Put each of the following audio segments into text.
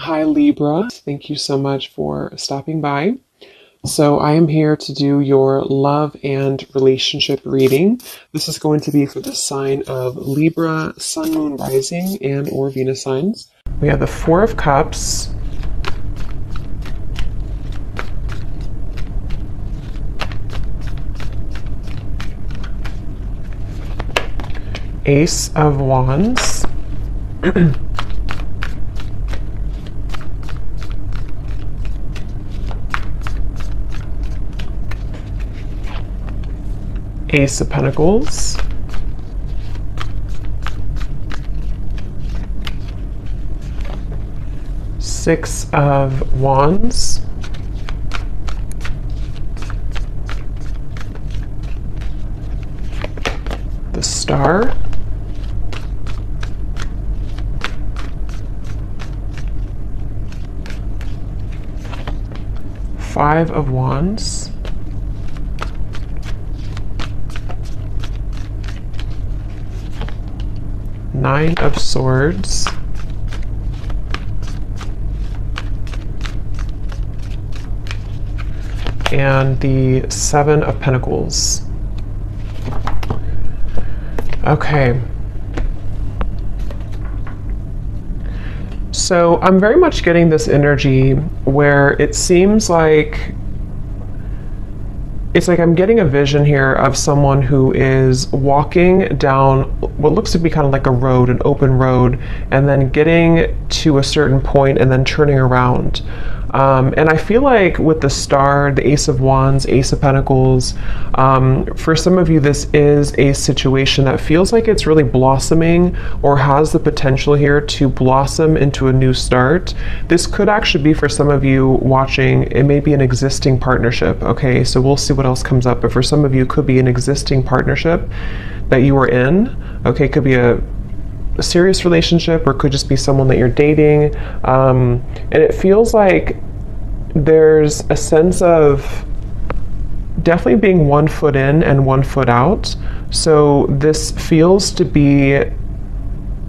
Hi Libra, thank you so much for stopping by. So I am here to do your love and relationship reading. This is going to be for the sign of Libra, Sun, Moon, Rising, and or Venus signs. We have the Four of Cups, Ace of Wands, Ace of Pentacles, Six of Wands, the Star, Five of Wands, Nine of Swords, and the Seven of Pentacles. Okay. So I'm very much getting this energy where it seems like I'm getting a vision here of someone who is walking down what looks to be kind of like a road, an open road, and then getting to a certain point and then turning around. And I feel like with the Star, the Ace of Wands, Ace of Pentacles, for some of you, this is a situation that feels like it's really blossoming or has the potential here to blossom into a new start. This could actually be for some of you watching, it may be an existing partnership. Okay, so we'll see what else comes up. But for some of you, it could be an existing partnership that you are in. Okay, it could be a serious relationship or could just be someone that you're dating, and it feels like there's a sense of definitely being 1 foot in and 1 foot out. So this feels to be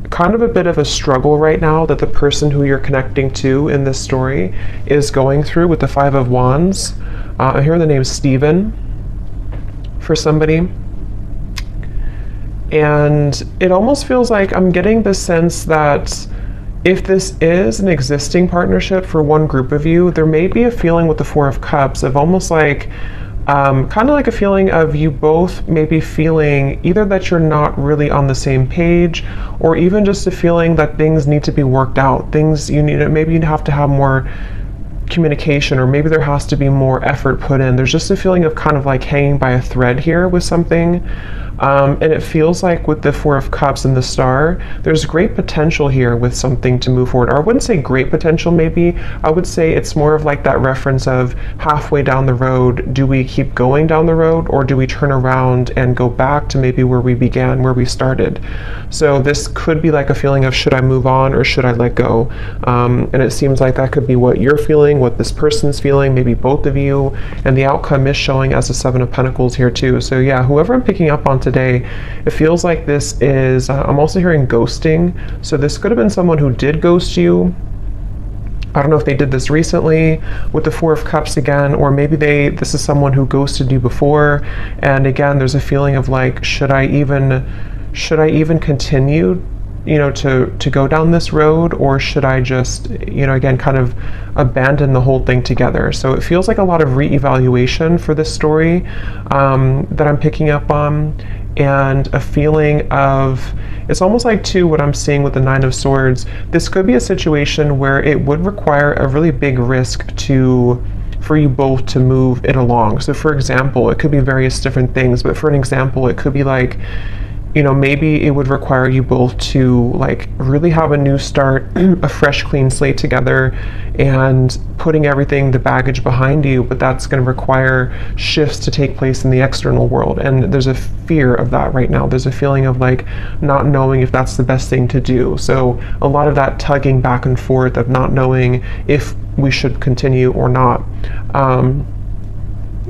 kind of a bit of a struggle right now that the person who you're connecting to in this story is going through with the Five of Wands. I hear the name Stephen for somebody. And it almost feels like I'm getting the sense that if this is an existing partnership for one group of you, there may be a feeling with the Four of Cups of almost like, kind of like a feeling of you both maybe feeling either that you're not really on the same page, or even just a feeling that things need to be worked out. Things you need, maybe you have to have more communication, or maybe there has to be more effort put in. There's just a feeling of kind of like hanging by a thread here with something. And it feels like with the Four of Cups and the Star, there's great potential here with something to move forward. Or I wouldn't say great potential, maybe. I would say it's more of like that reference of halfway down the road, do we keep going down the road, or do we turn around and go back to maybe where we began, where we started? So this could be like a feeling of, should I move on or should I let go? And it seems like that could be what you're feeling, what this person's feeling, maybe both of you. And the outcome is showing as a Seven of Pentacles here too. So yeah, whoever I'm picking up on today, it feels like this is, I'm also hearing ghosting. So this could have been someone who did ghost you. I don't know if they did this recently with the Four of Cups again, or maybe this is someone who ghosted you before. And again, there's a feeling of like, should I even continue, to go down this road, or should I just, again, kind of abandon the whole thing together? So it feels like a lot of reevaluation for this story that I'm picking up on, and a feeling of, it's almost like too what I'm seeing with the Nine of Swords. This could be a situation where it would require a really big risk for you both to move it along. So for example, it could be various different things, but for an example, it could be like, maybe it would require you both to like really have a new start, a fresh, clean slate together, and putting everything, the baggage behind you. But that's going to require shifts to take place in the external world. And there's a fear of that right now. There's a feeling of like not knowing if that's the best thing to do. So a lot of that tugging back and forth of not knowing if we should continue or not.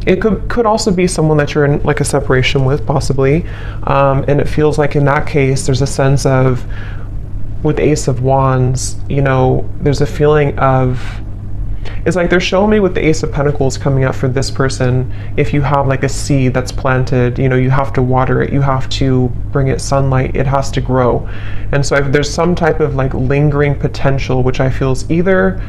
It could also be someone that you're in like a separation with, possibly, and it feels like in that case there's a sense of with the Ace of Wands, you know, there's a feeling of, it's like they're showing me with the Ace of Pentacles coming up for this person, if you have like a seed that's planted, you know, you have to water it, you have to bring it sunlight, it has to grow. And so there's some type of like lingering potential, which I feel is either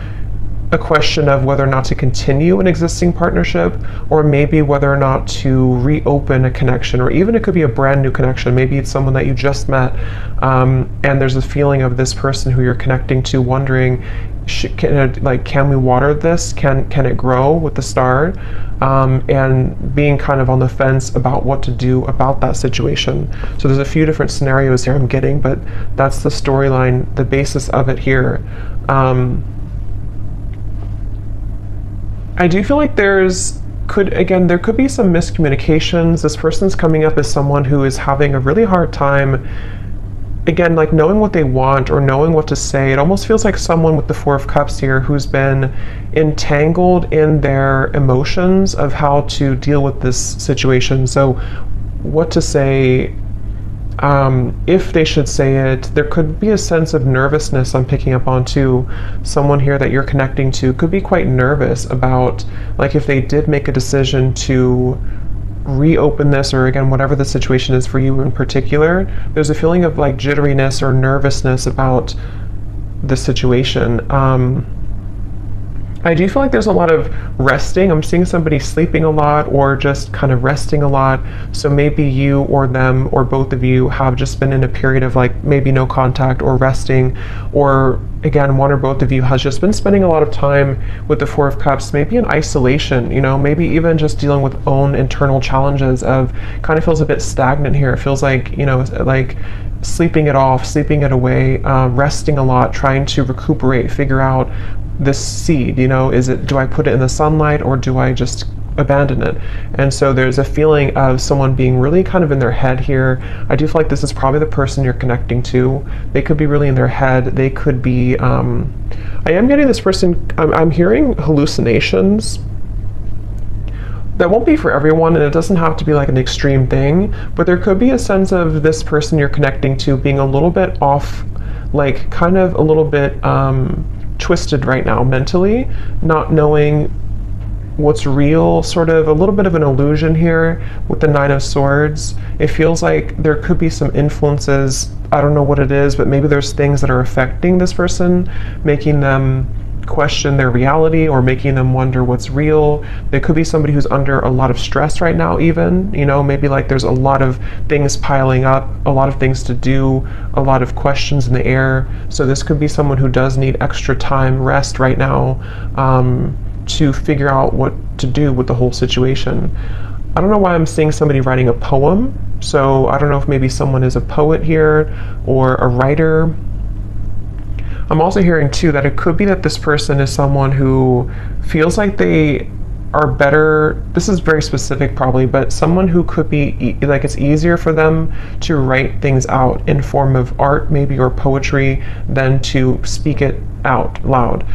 a question of whether or not to continue an existing partnership, or maybe whether or not to reopen a connection, or even it could be a brand new connection. Maybe it's someone that you just met, and there's a feeling of this person who you're connecting to wondering, can we water this? Can it grow with the star? And being kind of on the fence about what to do about that situation. So there's a few different scenarios here I'm getting, but that's the storyline, the basis of it here. I do feel like there could be some miscommunications. This person's coming up as someone who is having a really hard time, again, like knowing what they want or knowing what to say. It almost feels like someone with the Four of Cups here who's been entangled in their emotions of how to deal with this situation. So what to say, if they should say it. There could be a sense of nervousness I'm picking up on too. Someone here that you're connecting to could be quite nervous about, like, if they did make a decision to reopen this, or again, whatever the situation is for you in particular, there's a feeling of like jitteriness or nervousness about the situation. I do feel like there's a lot of resting. I'm seeing somebody sleeping a lot or just kind of resting a lot. So maybe you or them or both of you have just been in a period of like maybe no contact or resting, or again, one or both of you has just been spending a lot of time with the Four of Cups, maybe in isolation, you know, maybe even just dealing with own internal challenges of, kind of feels a bit stagnant here. It feels like, you know, like sleeping it off, sleeping it away, resting a lot, trying to recuperate, figure out this seed, you know, do I put it in the sunlight or do I just abandon it? And so there's a feeling of someone being really kind of in their head here. I do feel like this is probably the person you're connecting to. They could be really in their head. They could be, I am getting this person, I'm hearing hallucinations. That won't be for everyone, and it doesn't have to be like an extreme thing, but there could be a sense of this person you're connecting to being a little bit off, like kind of a little bit twisted right now mentally, not knowing what's real, sort of a little bit of an illusion here with the Nine of Swords. It feels like there could be some influences, I don't know what it is, but maybe there's things that are affecting this person, making them question their reality or making them wonder what's real. There could be somebody who's under a lot of stress right now even, you know, maybe like there's a lot of things piling up, a lot of things to do, a lot of questions in the air. So this could be someone who does need extra time, rest right now, to figure out what to do with the whole situation. I don't know why I'm seeing somebody writing a poem. So I don't know if maybe someone is a poet here or a writer. I'm also hearing too that it could be that this person is someone who feels like they are better, this is very specific probably, but someone who could be like it's easier for them to write things out in form of art maybe or poetry than to speak it out loud.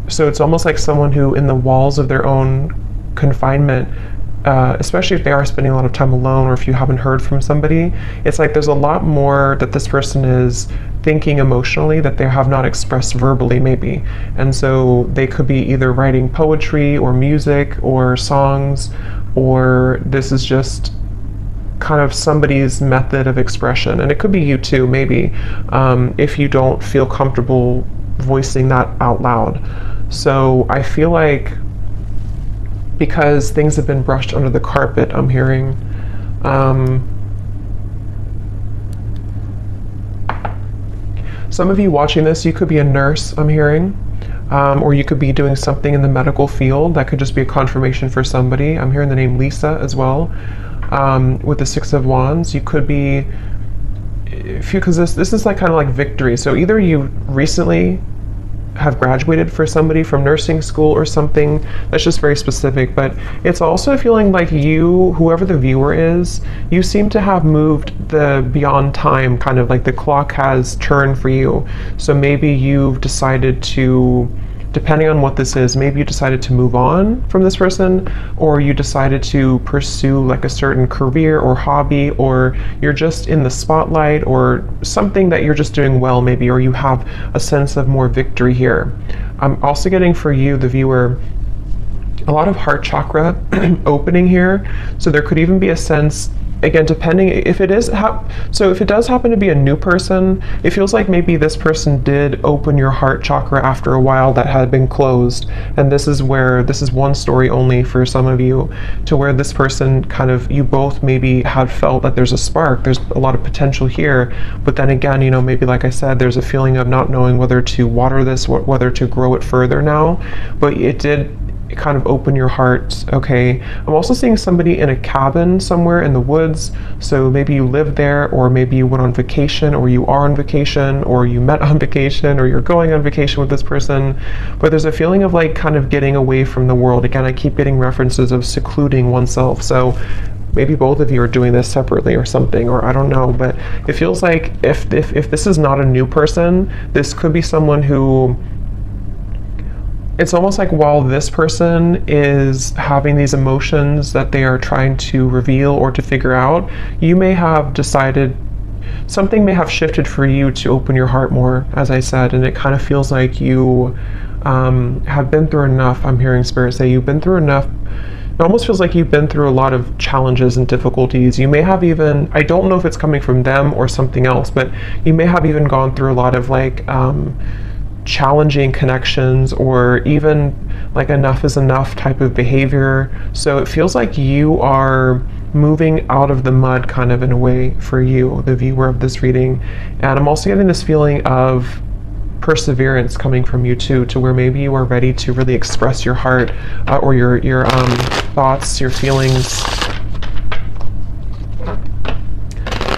So it's almost like someone who in the walls of their own confinement, especially if they are spending a lot of time alone or if you haven't heard from somebody, it's like there's a lot more that this person is thinking emotionally that they have not expressed verbally maybe. And so they could be either writing poetry or music or songs, or this is just kind of somebody's method of expression. And it could be you too, maybe, if you don't feel comfortable voicing that out loud. So I feel like because things have been brushed under the carpet, I'm hearing, some of you watching this, you could be a nurse, I'm hearing, or you could be doing something in the medical field. That could just be a confirmation for somebody. I'm hearing the name Lisa as well, with the Six of Wands. You could be, because this is like kind of like victory. So either you recently have graduated for somebody from nursing school or something, that's just very specific, but it's also feeling like you, whoever the viewer is, you seem to have moved the beyond time, kind of like the clock has turned for you. So maybe you've decided to depending on what this is, maybe you decided to move on from this person, or you decided to pursue like a certain career or hobby, or you're just in the spotlight, or something that you're just doing well maybe, or you have a sense of more victory here. I'm also getting for you, the viewer, a lot of heart chakra opening here. So there could even be a sense, again, depending if it is so if it does happen to be a new person, it feels like maybe this person did open your heart chakra after a while that had been closed, and this is one story only for some of you, to where this person kind of, you both maybe had felt that there's a spark, there's a lot of potential here, but then again, you know, maybe like I said, there's a feeling of not knowing whether to water this, whether to grow it further now, but it did kind of open your heart. Okay, I'm also seeing somebody in a cabin somewhere in the woods, so maybe you live there, or maybe you went on vacation, or you are on vacation, or you met on vacation, or you're going on vacation with this person, but there's a feeling of like kind of getting away from the world. Again, I keep getting references of secluding oneself, so maybe both of you are doing this separately or something, or I don't know, but it feels like if this is not a new person, this could be someone who, it's almost like while this person is having these emotions that they are trying to reveal or to figure out, you may have decided, something may have shifted for you to open your heart more, as I said, and it kind of feels like you have been through enough. I'm hearing Spirit say you've been through enough. It almost feels like you've been through a lot of challenges and difficulties. You may have even, I don't know if it's coming from them or something else, but you may have even gone through a lot of like challenging connections, or even like enough is enough type of behavior. So it feels like you are moving out of the mud kind of in a way for you, the viewer of this reading. And I'm also getting this feeling of perseverance coming from you too, to where maybe you are ready to really express your heart, or your thoughts, your feelings.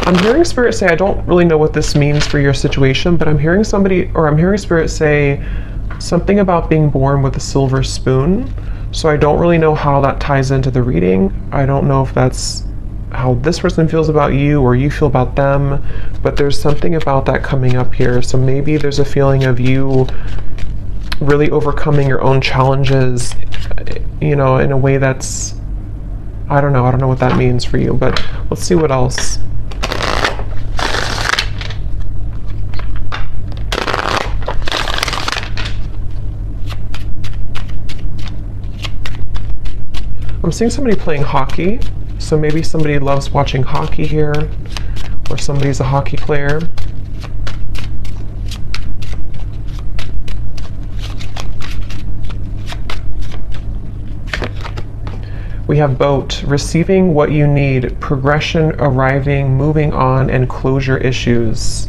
I'm hearing Spirit say, I don't really know what this means for your situation, but I'm hearing Spirit say something about being born with a silver spoon. So I don't really know how that ties into the reading. I don't know if that's how this person feels about you or you feel about them, but there's something about that coming up here. So maybe there's a feeling of you really overcoming your own challenges, you know, in a way that's, I don't know what that means for you, but let's see what else. I'm seeing somebody playing hockey, so maybe somebody loves watching hockey here, or somebody's a hockey player. We have boat, receiving what you need, progression, arriving, moving on, and closure issues.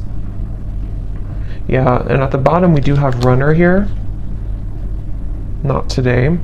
Yeah, and at the bottom we do have runner here. Not today.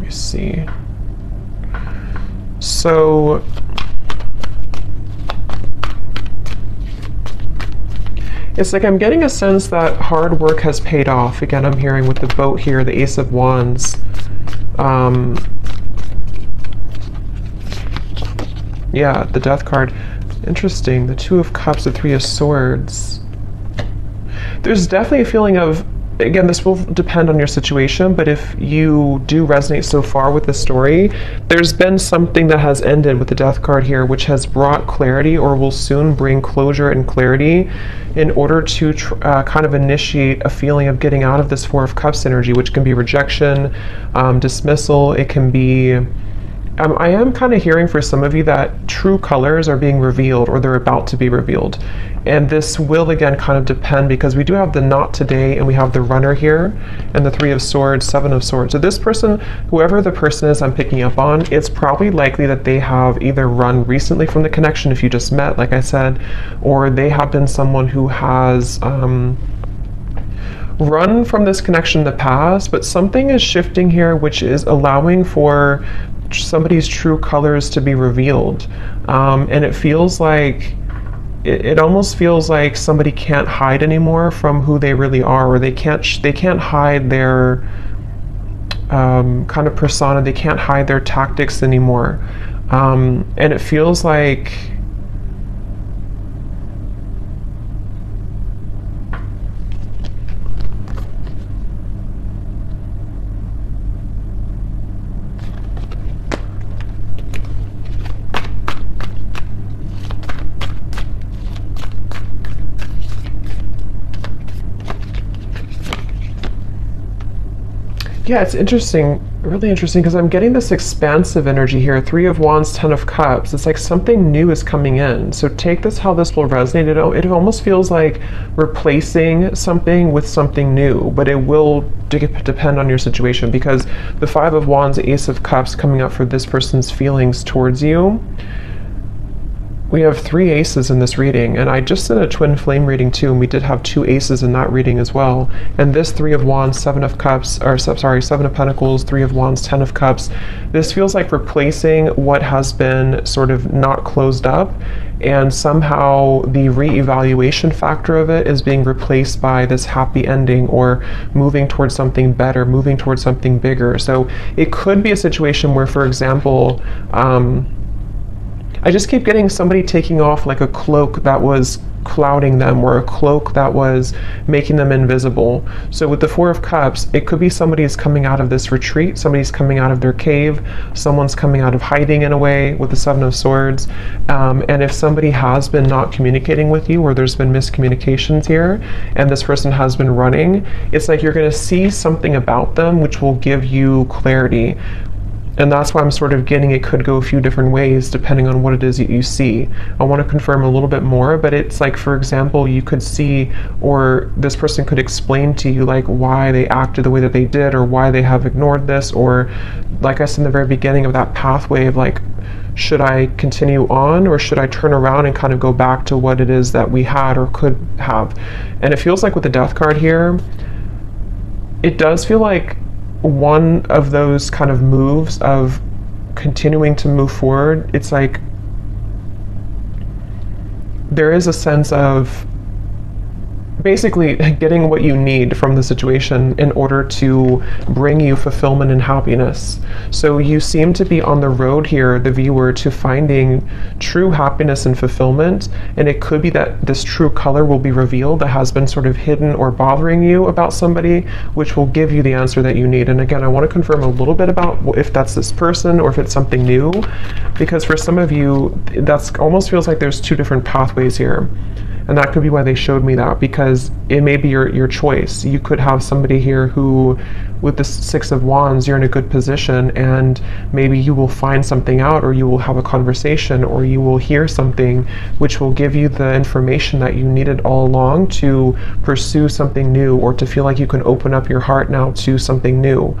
See. So it's like I'm getting a sense that hard work has paid off. Again, I'm hearing with the boat here, the Ace of Wands. Yeah, the Death card. Interesting. The Two of Cups, the Three of Swords. There's definitely a feeling of, again, this will depend on your situation, but if you do resonate so far with the story, there's been something that has ended with the Death card here, which has brought clarity, or will soon bring closure and clarity, in order to kind of initiate a feeling of getting out of this Four of Cups energy, which can be rejection, dismissal. It can be I am kind of hearing for some of you that true colors are being revealed or they're about to be revealed. And this will again kind of depend because we do have the not today and we have the runner here and the 3 of swords, 7 of swords. So this person, whoever the person is I'm picking up on, it's probably likely that they have either run recently from the connection if you just met, like I said, or they have been someone who has run from this connection in the past, but something is shifting here which is allowing for somebody's true colors to be revealed. And it feels like it almost feels like somebody can't hide anymore from who they really are, or they can't hide their kind of persona, they can't hide their tactics anymore. And it feels like yeah, it's interesting, really interesting, because I'm getting this expansive energy here. 3 of Wands, 10 of Cups. It's like something new is coming in. So take this how this will resonate. It almost feels like replacing something with something new, but it will depend on your situation, because the 5 of Wands, Ace of Cups coming up for this person's feelings towards you. We have 3 aces in this reading, and I just did a twin flame reading too, and we did have 2 aces in that reading as well. And this 3 of Wands, 7 of Cups, or sorry, 7 of Pentacles, 3 of Wands, 10 of Cups. This feels like replacing what has been sort of not closed up, and somehow the re-evaluation factor of it is being replaced by this happy ending, or moving towards something better, moving towards something bigger. So it could be a situation where, for example, I just keep getting somebody taking off like a cloak that was clouding them, or a cloak that was making them invisible. So with the 4 of Cups, it could be somebody's coming out of this retreat, somebody's coming out of their cave, someone's coming out of hiding in a way with the 7 of Swords. And if somebody has been not communicating with you, or there's been miscommunications here, and this person has been running, it's like you're going to see something about them which will give you clarity. And that's why I'm sort of getting it could go a few different ways depending on what it is that you see. I want to confirm a little bit more, but it's like, for example, you could see, or this person could explain to you like why they acted the way that they did, or why they have ignored this, or like I said in the very beginning of that pathway of like, should I continue on, or should I turn around and kind of go back to what it is that we had or could have? And it feels like with the Death card here, it does feel like one of those kind of moves of continuing to move forward. It's like there is a sense of basically getting what you need from the situation in order to bring you fulfillment and happiness. So you seem to be on the road here, the viewer, to finding true happiness and fulfillment, and it could be that this true color will be revealed that has been sort of hidden or bothering you about somebody, which will give you the answer that you need. And again, I want to confirm a little bit about if that's this person or if it's something new, because for some of you, that's almost feels like there's 2 different pathways here. And that could be why they showed me that, because it may be your choice. You could have somebody here who, with the 6 of Wands, you're in a good position, and maybe you will find something out, or you will have a conversation, or you will hear something which will give you the information that you needed all along to pursue something new, or to feel like you can open up your heart now to something new.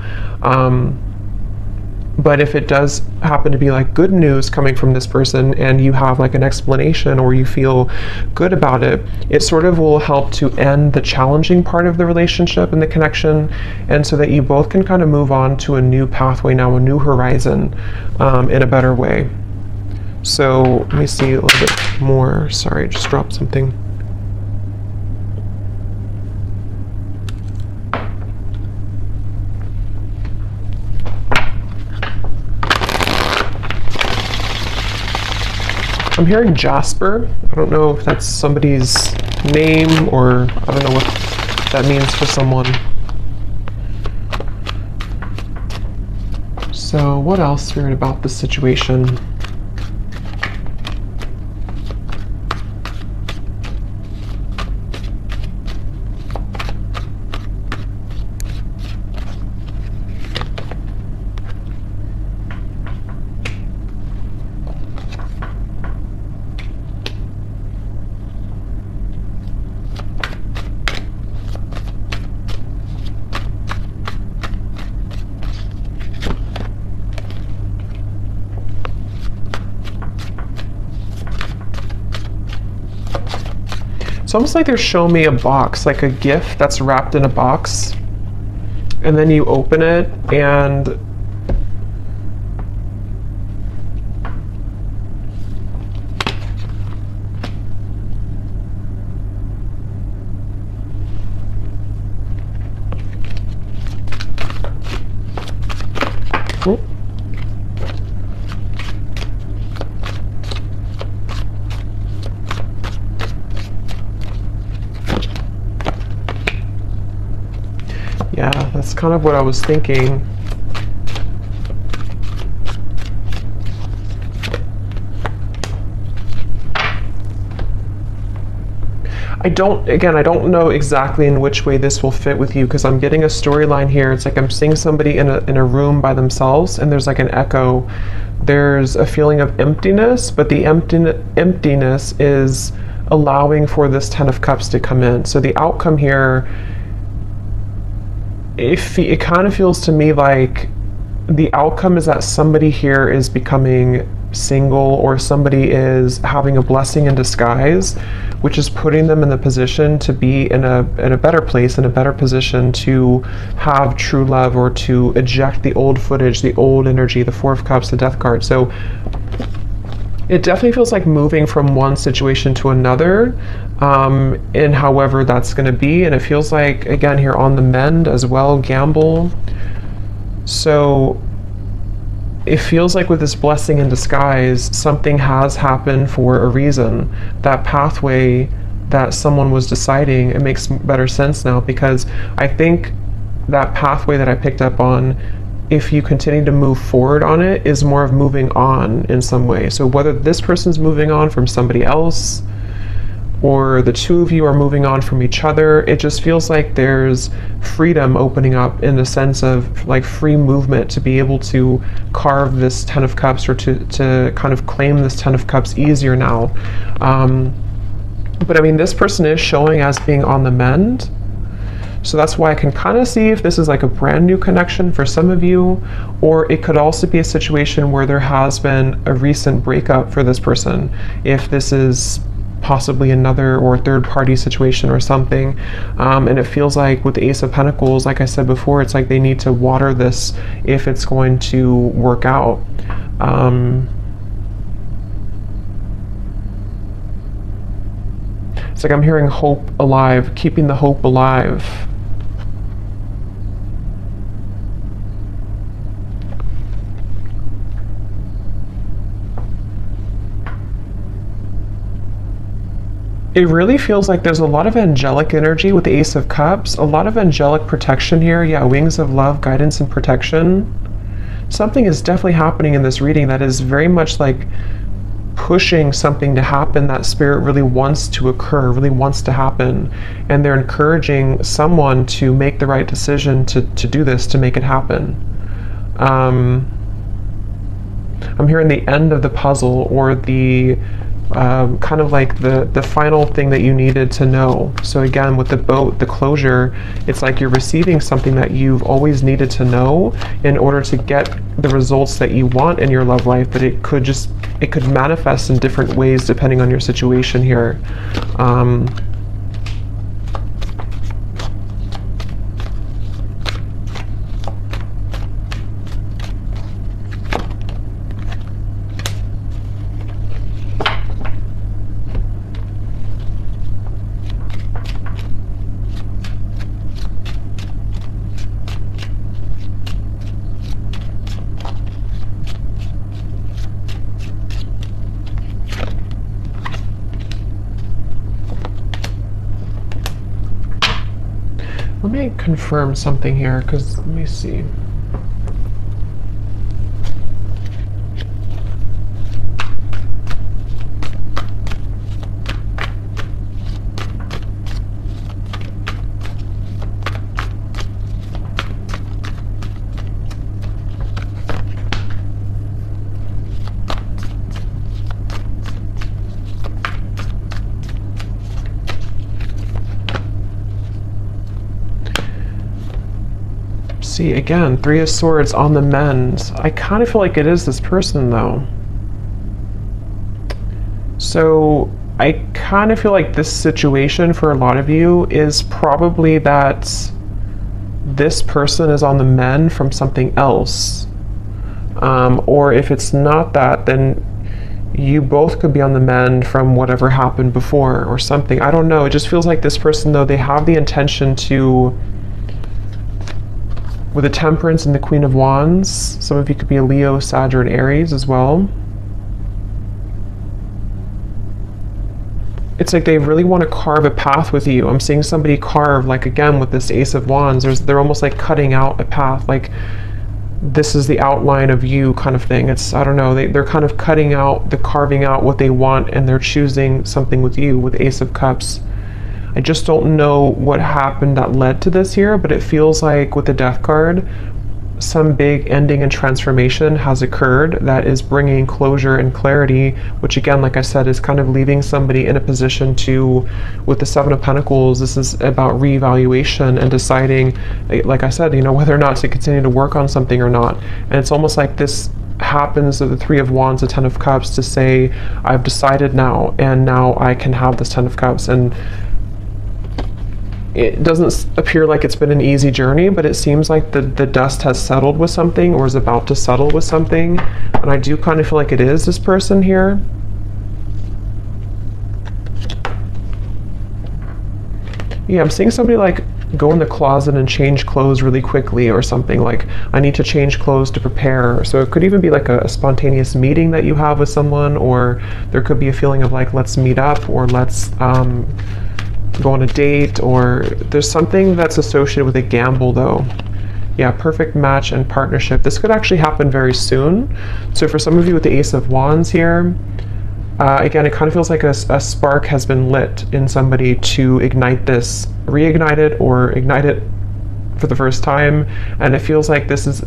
But if it does happen to be like good news coming from this person, and you have like an explanation, or you feel good about it, it sort of will help to end the challenging part of the relationship and the connection, and so that you both can kind of move on to a new pathway now, a new horizon, in a better way. So let me see a little bit more. Sorry, I just dropped something. I'm hearing Jasper. I don't know if that's somebody's name, or I don't know what that means for someone. So what else, Spirit, about this situation? It's almost like they're showing me a box, like a gift that's wrapped in a box, and then you open it and yeah, that's kind of what I was thinking. I don't know exactly in which way this will fit with you, because I'm getting a storyline here. It's like I'm seeing somebody in a room by themselves, and there's like an echo. There's a feeling of emptiness, but the emptiness is allowing for this Ten of Cups to come in. So the outcome here, it kind of feels to me like the outcome is that somebody here is becoming single, or somebody is having a blessing in disguise, which is putting them in the position to be in a better place, in a better position to have true love, or to eject the old footage, the old energy, the Four of Cups, the Death card. So it definitely feels like moving from one situation to another, in however that's going to be. And it feels like, again, here on the mend as well, gamble. So it feels like with this blessing in disguise, something has happened for a reason. That pathway that someone was deciding, it makes better sense now, because I think that pathway that I picked up on, if you continue to move forward on it, is more of moving on in some way. So whether this person's moving on from somebody else, or the two of you are moving on from each other, it just feels like there's freedom opening up, in the sense of like free movement to be able to carve this Ten of Cups, or to kind of claim this Ten of Cups easier now. But I mean, this person is showing as being on the mend. So that's why I can kind of see if this is like a brand new connection for some of you, or it could also be a situation where there has been a recent breakup for this person. If this is possibly another or third party situation or something, and it feels like with the Ace of Pentacles, like I said before, it's like they need to water this if it's going to work out. It's like I'm hearing hope alive, keeping the hope alive. It really feels like there's a lot of angelic energy with the Ace of Cups, a lot of angelic protection here. Yeah, wings of love, guidance and protection. Something is definitely happening in this reading that is very much like pushing something to happen that Spirit really wants to occur, really wants to happen. And they're encouraging someone to make the right decision to do this, to make it happen. I'm hearing the end of the puzzle, or the kind of like the final thing that you needed to know. So again, with the boat, the closure, it's like you're receiving something that you've always needed to know in order to get the results that you want in your love life, but it could manifest in different ways depending on your situation here. Let me confirm something here, because let me see. See, again, Three of Swords on the mend. I kind of feel like it is this person, though. So I kind of feel like this situation for a lot of you is probably that this person is on the mend from something else. Or if it's not that, then you both could be on the mend from whatever happened before or something. I don't know. It just feels like this person, though, they have the intention to, with the Temperance and the Queen of Wands, some of you could be a Leo, Sag, or an Aries as well. It's like they really want to carve a path with you. I'm seeing somebody carve, like again with this Ace of Wands, they're almost like cutting out a path, like this is the outline of you kind of thing. It's, I don't know, they're kind of carving out what they want, and they're choosing something with you with Ace of Cups. I just don't know what happened that led to this here, but it feels like with the Death card, some big ending and transformation has occurred that is bringing closure and clarity, which again, like I said, is kind of leaving somebody in a position to, with the Seven of Pentacles, this is about reevaluation and deciding, like I said, you know, whether or not to continue to work on something or not. And it's almost like this happens to the Three of Wands, the Ten of Cups, to say, I've decided now, and now I can have this Ten of Cups. And it doesn't appear like it's been an easy journey, but it seems like the dust has settled with something, or is about to settle with something. And I do kind of feel like it is this person here. Yeah, I'm seeing somebody like go in the closet and change clothes really quickly or something, like I need to change clothes to prepare. So it could even be like a spontaneous meeting that you have with someone, or there could be a feeling of like, let's meet up, or let's go on a date, or there's something that's associated with a gamble though. Yeah, perfect match and partnership. This could actually happen very soon. So for some of you with the Ace of Wands here, again, it kind of feels like a spark has been lit in somebody to ignite this, reignite it, or ignite it for the first time. And it feels like this is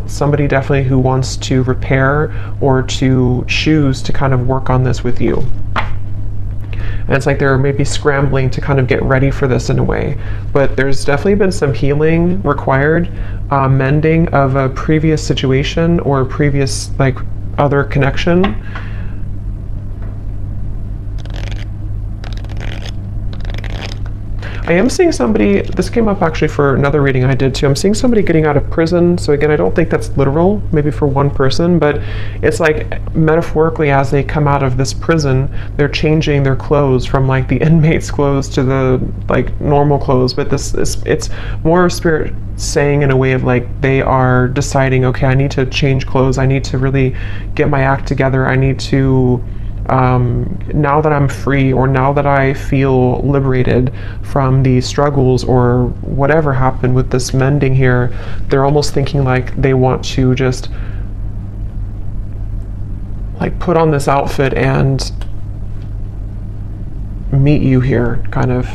somebody definitely who wants to repair or to choose to kind of work on this with you. And it's like they're maybe scrambling to kind of get ready for this in a way. But there's definitely been some healing required, mending of a previous situation or a previous like other connection. I am seeing somebody, this came up actually for another reading I did too, I'm seeing somebody getting out of prison. So again, I don't think that's literal, maybe for one person, but it's like metaphorically, as they come out of this prison, they're changing their clothes from like the inmate's clothes to the like normal clothes. But it's more spirit saying in a way of like they are deciding, okay, I need to change clothes, I need to really get my act together, I need to now that I'm free, or now that I feel liberated from the struggles or whatever happened with this mending here, they're almost thinking like they want to just like put on this outfit and meet you here, kind of.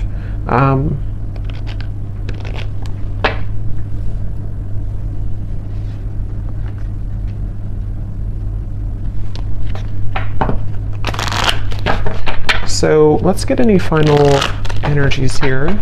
So let's get any final energies here.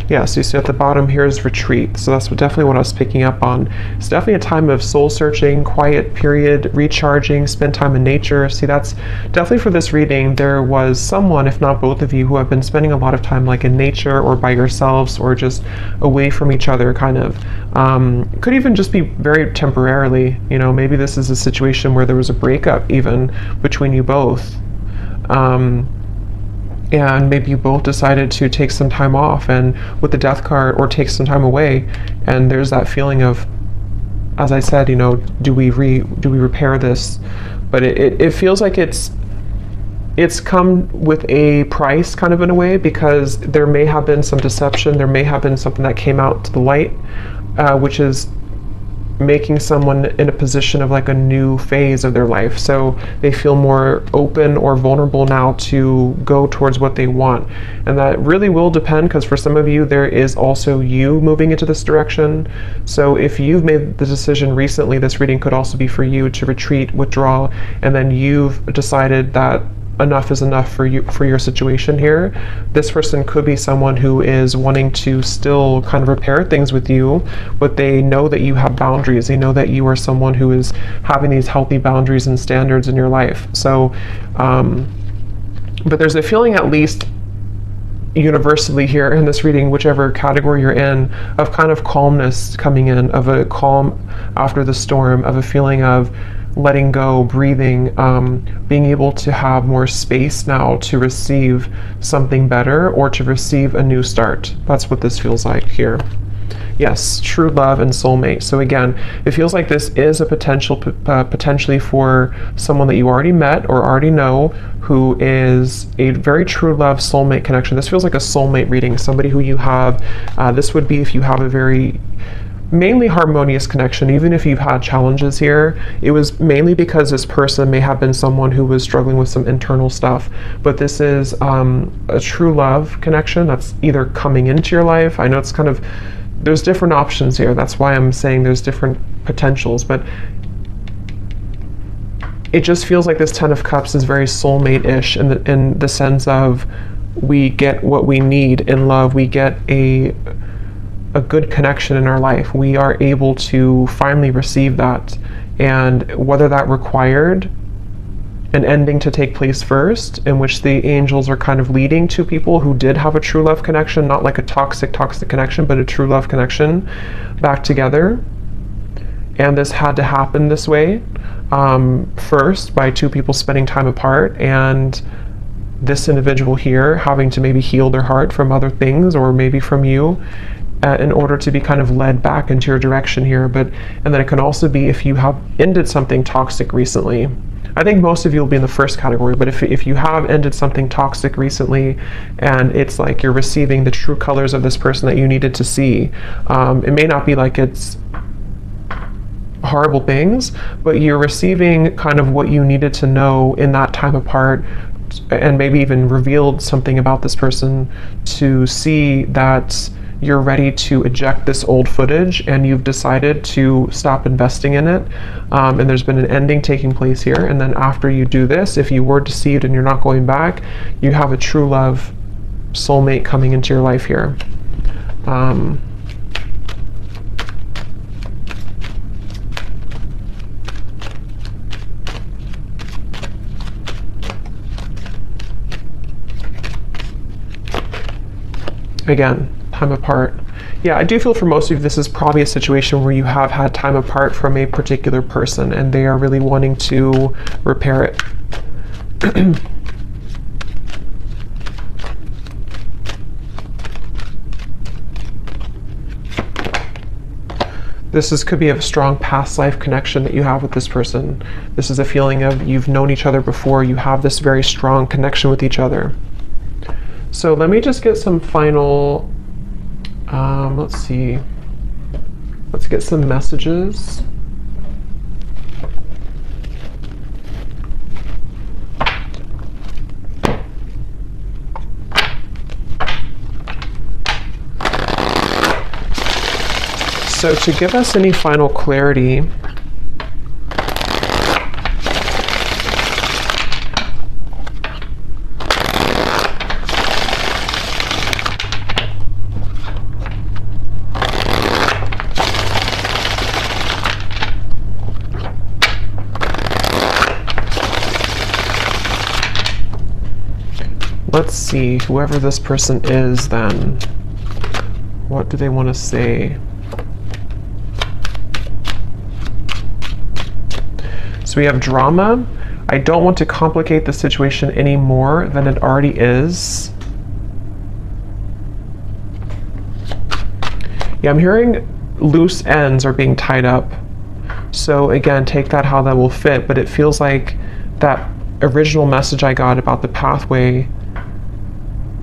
Yeah, so you see at the bottom here is retreat. So that's definitely what I was picking up on. It's definitely a time of soul searching, quiet period, recharging, spend time in nature. See, that's definitely for this reading. There was someone, if not both of you, who have been spending a lot of time like in nature or by yourselves or just away from each other, kind of. Could even just be very temporarily, you know, maybe this is a situation where there was a breakup even between you both. And maybe you both decided to take some time off, and with the Death card, or take some time away, and there's that feeling of, as I said, you know, do we repair this? But it feels like it's come with a price, kind of in a way, because there may have been some deception, there may have been something that came out to the light, which is making someone in a position of like a new phase of their life. So they feel more open or vulnerable now to go towards what they want. And that really will depend, because for some of you, there is also you moving into this direction. So if you've made the decision recently, this reading could also be for you to retreat, withdraw, and then you've decided that enough is enough for you, for your situation here. This person could be someone who is wanting to still kind of repair things with you, but they know that you have boundaries. They know that you are someone who is having these healthy boundaries and standards in your life. So, but there's a feeling, at least universally here in this reading, whichever category you're in, of kind of calmness coming in, of a calm after the storm, of a feeling of letting go, breathing, being able to have more space now to receive something better or to receive a new start. That's what this feels like here. Yes, true love and soulmate. So again, it feels like this is a potentially for someone that you already met or already know, who is a very true love soulmate connection. This feels like a soulmate reading, somebody who you have, this would be if you have a very mainly harmonious connection. Even if you've had challenges here, it was mainly because this person may have been someone who was struggling with some internal stuff. But this is a true love connection that's either coming into your life. I know it's kind of, there's different options here. That's why I'm saying there's different potentials, but it just feels like this Ten of Cups is very soulmate-ish in the sense of we get what we need in love. We get a good connection in our life. We are able to finally receive that. And whether that required an ending to take place first, in which the angels are kind of leading to people who did have a true love connection, not like a toxic connection, but a true love connection back together. And this had to happen this way, first by two people spending time apart, and this individual here having to maybe heal their heart from other things, or maybe from you, in order to be kind of led back into your direction here. And then it can also be if you have ended something toxic recently. I think most of you will be in the first category, but if you have ended something toxic recently, and it's like you're receiving the true colors of this person that you needed to see, it may not be like it's horrible things, but you're receiving kind of what you needed to know in that time apart, and maybe even revealed something about this person to see that you're ready to eject this old footage, and you've decided to stop investing in it. And there's been an ending taking place here. And then after you do this, if you were deceived and you're not going back, you have a true love soulmate coming into your life here. Again, time apart. Yeah, I do feel for most of you, this is probably a situation where you have had time apart from a particular person and they are really wanting to repair it. Could be a strong past life connection that you have with this person. This is a feeling of you've known each other before. You have this very strong connection with each other. So let me just get some final, let's see. Let's get some messages. So to give us any final clarity, let's see, whoever this person is then, what do they want to say? So we have drama. I don't want to complicate the situation any more than it already is. Yeah, I'm hearing loose ends are being tied up. So again, take that how that will fit, but it feels like that original message I got about the pathway,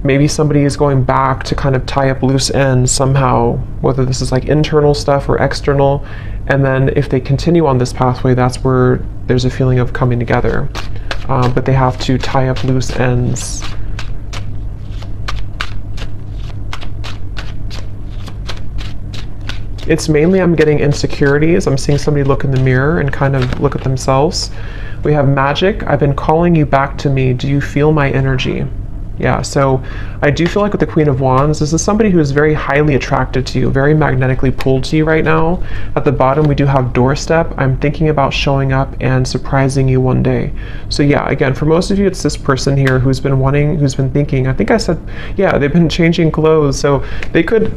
maybe somebody is going back to kind of tie up loose ends somehow, whether this is like internal stuff or external. And then if they continue on this pathway, that's where there's a feeling of coming together. But they have to tie up loose ends. It's mainly I'm getting insecurities. I'm seeing somebody look in the mirror and kind of look at themselves. We have magic. I've been calling you back to me. Do you feel my energy? Yeah, so I do feel like with the Queen of Wands, this is somebody who is very highly attracted to you, very magnetically pulled to you right now. At the bottom, we do have doorstep. I'm thinking about showing up and surprising you one day. So yeah, again, for most of you, it's this person here who's been thinking, I think I said, yeah, they've been changing clothes. So they could,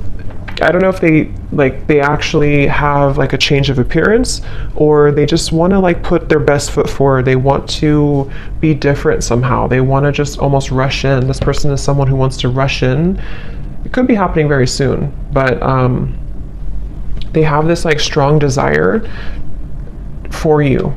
I don't know if they actually have like a change of appearance, or they just want to like put their best foot forward. They want to be different somehow. They want to just almost rush in. This person is someone who wants to rush in. It could be happening very soon, but they have this like strong desire for you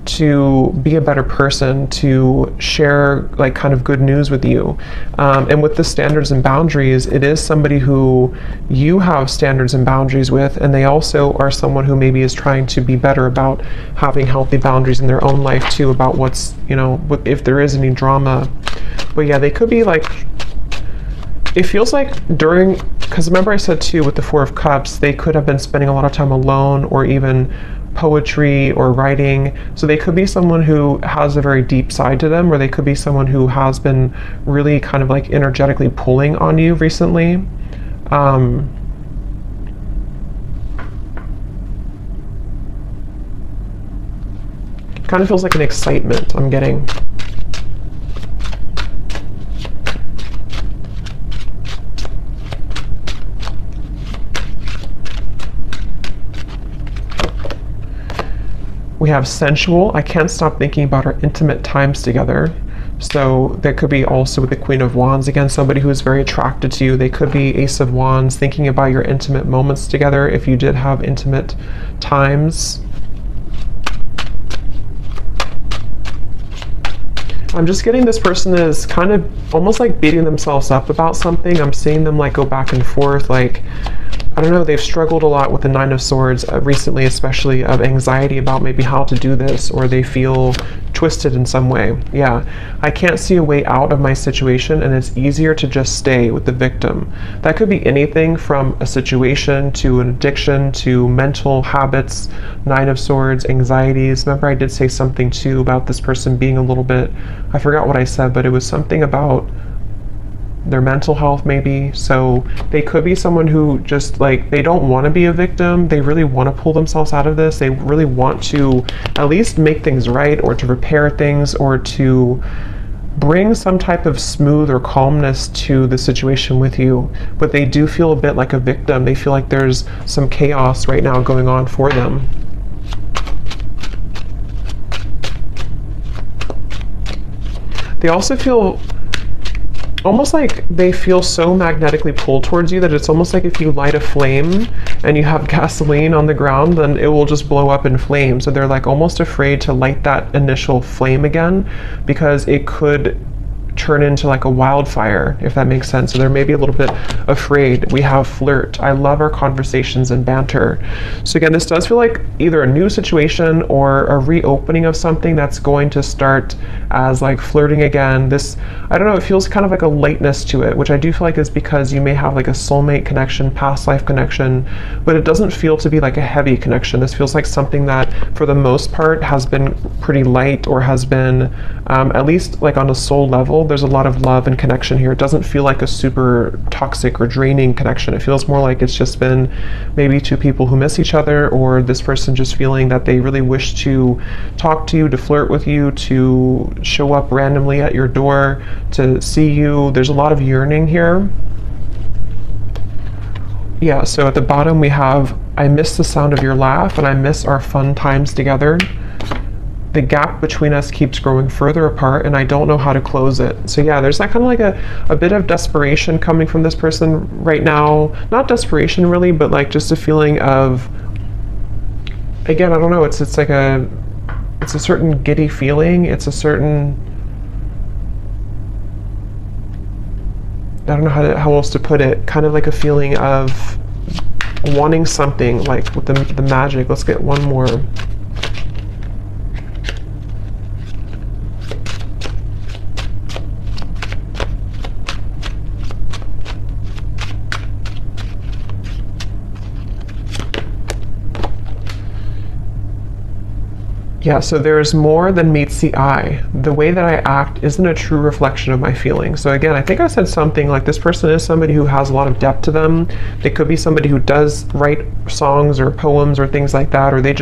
to be a better person, to share like kind of good news with you. And with the standards and boundaries, it is somebody who you have standards and boundaries with, and they also are someone who maybe is trying to be better about having healthy boundaries in their own life too, about what's, you know, if there is any drama. But yeah, they could be like, it feels like during, because remember I said too with the Four of Cups, they could have been spending a lot of time alone, or even poetry or writing. So they could be someone who has a very deep side to them, or they could be someone who has been really kind of like energetically pulling on you recently. Kind of feels like an excitement I'm getting. We have sensual. I can't stop thinking about our intimate times together. So there could be also with the Queen of Wands, again, somebody who is very attracted to you. They could be Ace of Wands, thinking about your intimate moments together if you did have intimate times. I'm just getting this person is kind of almost like beating themselves up about something. I'm seeing them like go back and forth, like, I don't know, they've struggled a lot with the Nine of Swords recently, especially of anxiety about maybe how to do this, or they feel twisted in some way. Yeah, I can't see a way out of my situation, and it's easier to just stay with the victim. That could be anything from a situation to an addiction to mental habits, Nine of Swords, anxieties. Remember I did say something too about this person being a little bit, I forgot what I said, but it was something about their mental health maybe. So they could be someone who just like, they don't want to be a victim. They really want to pull themselves out of this. They really want to at least make things right, or to repair things, or to bring some type of smooth or calmness to the situation with you. But they do feel a bit like a victim. They feel like there's some chaos right now going on for them. They also feel almost like they feel so magnetically pulled towards you that it's almost like if you light a flame and you have gasoline on the ground, then it will just blow up in flames. So they're like almost afraid to light that initial flame again, because it could turn into like a wildfire, if that makes sense. So they're maybe a little bit afraid. We have flirt. I love our conversations and banter. So again, this does feel like either a new situation or a reopening of something that's going to start as like flirting again. This, I don't know, it feels kind of like a lightness to it, which I do feel like is because you may have like a soulmate connection, past life connection, but it doesn't feel to be like a heavy connection. This feels like something that for the most part has been pretty light, or has been at least like on a soul level. There's a lot of love and connection here. It doesn't feel like a super toxic or draining connection. It feels more like it's just been maybe two people who miss each other, or this person just feeling that they really wish to talk to you, to flirt with you, to show up randomly at your door, to see you. There's a lot of yearning here. Yeah, so at the bottom we have, I miss the sound of your laugh, and I miss our fun times together. The gap between us keeps growing further apart, and I don't know how to close it. So yeah, there's that kind of like a bit of desperation coming from this person right now. Not desperation really, but like just a feeling of, again, I don't know, it's like it's a certain giddy feeling. It's a certain, I don't know how else to put it, kind of like a feeling of wanting something, like with the magic. Let's get one more. Yeah, so there's more than meets the eye. The way that I act isn't a true reflection of my feelings. So again, I think I said something like this person is somebody who has a lot of depth to them. They could be somebody who does write songs or poems or things like that, or that's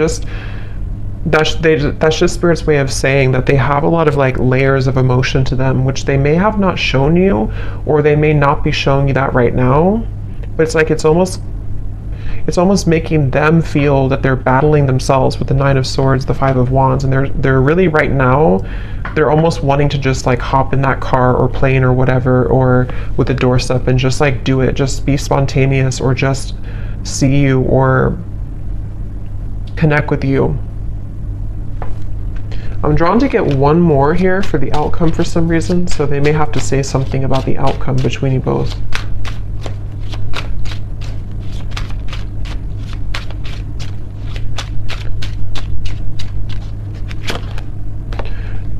just Spirit's way of saying that they have a lot of like layers of emotion to them, which they may have not shown you, or they may not be showing you that right now. But it's like it's almost making them feel that they're battling themselves with the Nine of Swords, the Five of Wands, and they're really right now, they're almost wanting to just like hop in that car or plane or whatever, or with a doorstep and just like do it, just be spontaneous, or just see you or connect with you. I'm drawn to get one more here for the outcome for some reason, so they may have to say something about the outcome between you both.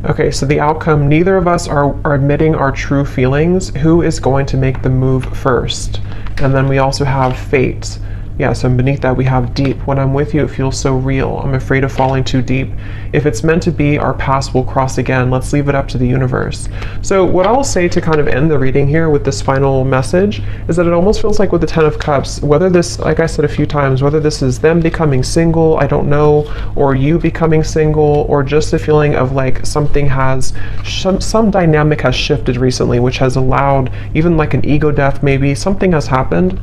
Okay, so the outcome, neither of us are admitting our true feelings. Who is going to make the move first? And then we also have fate. Yeah, so beneath that we have deep. When I'm with you, it feels so real. I'm afraid of falling too deep. If it's meant to be, our paths will cross again. Let's leave it up to the universe. So what I'll say to kind of end the reading here with this final message is that it almost feels like with the Ten of Cups, whether this, like I said a few times, whether this is them becoming single, I don't know, or you becoming single, or just a feeling of like something has, some dynamic has shifted recently, which has allowed even like an ego death, maybe something has happened,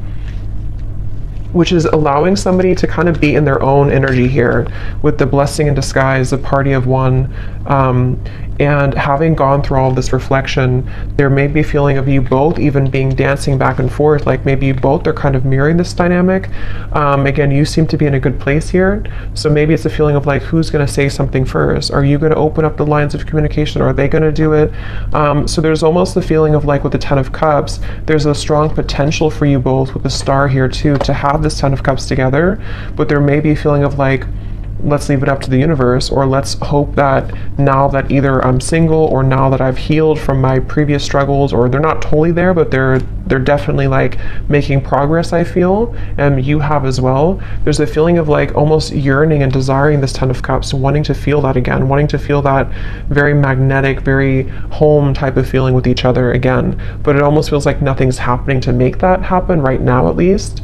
which is allowing somebody to kind of be in their own energy here with the blessing in disguise, the party of one. And having gone through all this reflection, there may be a feeling of you both even being dancing back and forth, like maybe you both are kind of mirroring this dynamic. Again, you seem to be in a good place here. So maybe it's a feeling of like, who's gonna say something first? Are you gonna open up the lines of communication? Or are they gonna do it? So there's almost the feeling of like with the Ten of Cups, there's a strong potential for you both with the Star here too, to have this Ten of Cups together, but there may be a feeling of like, let's leave it up to the universe, or let's hope that now that either I'm single or now that I've healed from my previous struggles, or they're not totally there, but they're definitely like making progress, I feel, and you have as well. There's a feeling of like almost yearning and desiring this Ten of Cups, wanting to feel that again, wanting to feel that very magnetic, very home type of feeling with each other again. But it almost feels like nothing's happening to make that happen right now, at least.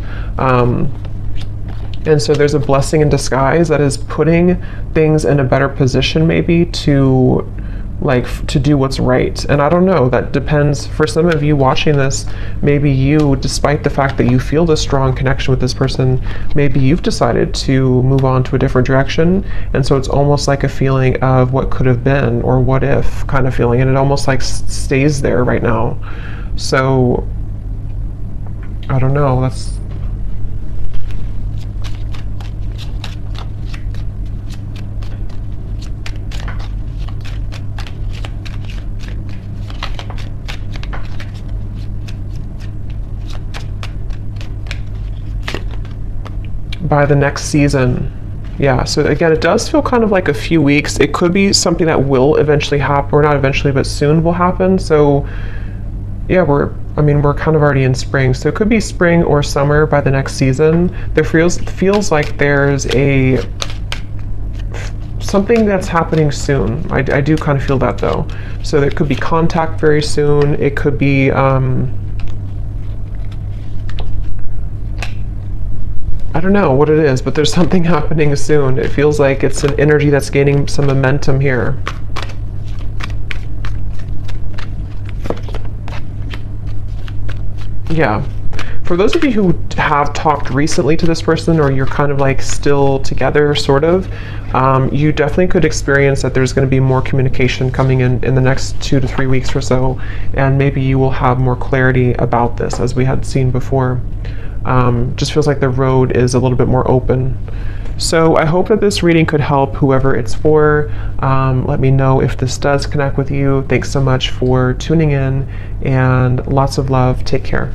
And so there's a blessing in disguise that is putting things in a better position maybe to do what's right. And I don't know, that depends. For some of you watching this, maybe you, despite the fact that you feel this strong connection with this person, maybe you've decided to move on to a different direction. And so it's almost like a feeling of what could have been or what if kind of feeling. And it almost like stays there right now. So I don't know, that's by the next season. Yeah, so again, it does feel kind of like a few weeks. It could be something that will eventually happen, or not eventually, but soon will happen. So yeah, we're kind of already in spring. So it could be spring or summer by the next season. There feels like there's something that's happening soon. I do kind of feel that though. So there could be contact very soon. It could be, I don't know what it is, but there's something happening soon. It feels like it's an energy that's gaining some momentum here. Yeah. For those of you who have talked recently to this person, or you're kind of like still together, sort of, you definitely could experience that there's going to be more communication coming in the next 2 to 3 weeks or so, and maybe you will have more clarity about this, as we had seen before. Just feels like the road is a little bit more open. So I hope that this reading could help whoever it's for. Let me know if this does connect with you. Thanks so much for tuning in, and lots of love. Take care.